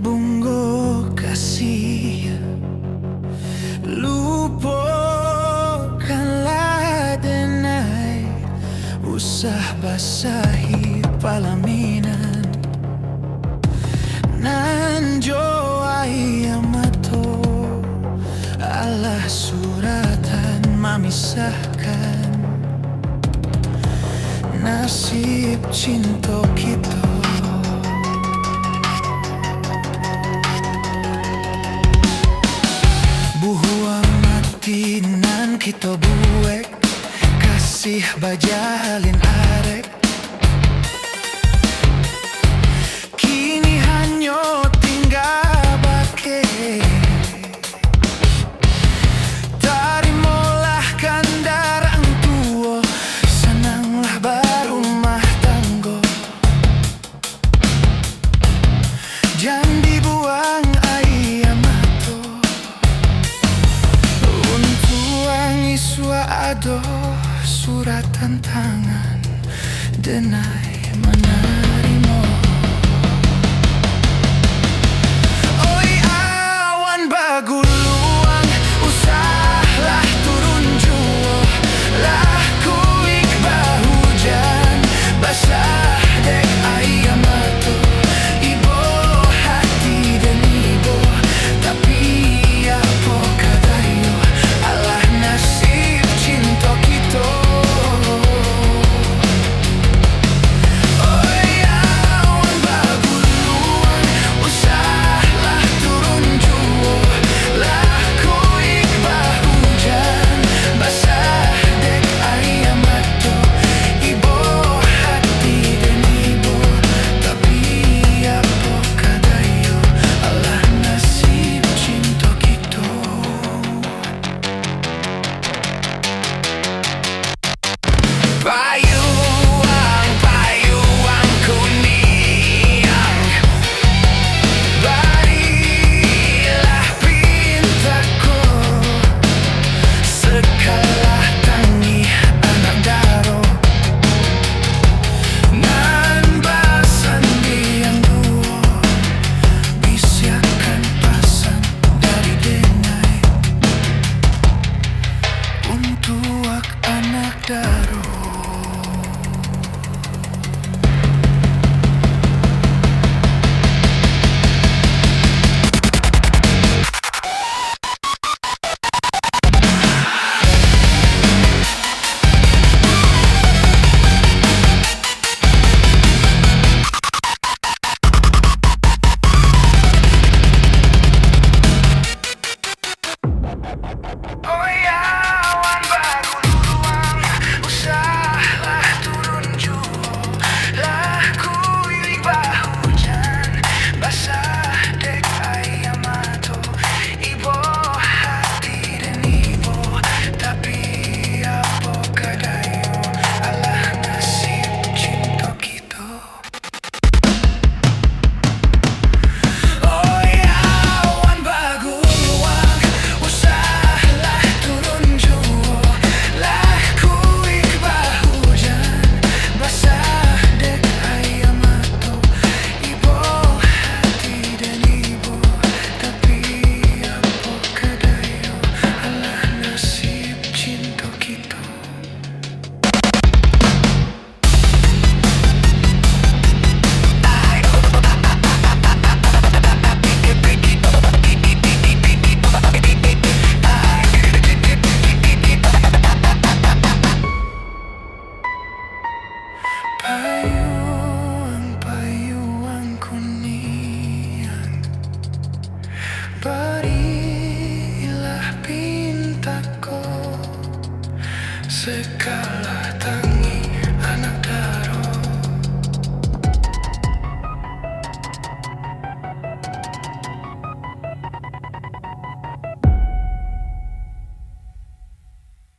Bungo kasih, lupakanlah denai, usah basahi palaminan nanjo ayamato, Allah suratan memisahkan nasib cinta kita. Buhuang matinan kita buek, kasih bajalin arek. Kini hanya tinggal bake, tarimalah kandarang tua, senanglah berumah tangga. Jangan dibuang ado suratan tangan denai menerima. Oi awan baguluang, usahlah turun jua, laku iqbal hujan basah dek ayam matu, ibu hati dan ibu tapi apa kadayo Allah nasib cinta kita. Oh awan baguluan, usahlah turun jua, laku iqbal hujan basah dek ayam matu, ibu hati dan ibu tapi apa kadayo Allah nasib cinta kita. Payuang kuning, barilah pintaku, sekalah tangi anak daro, nan basan yang dua, bisiakan pasan dari denai, untuk anak daro. I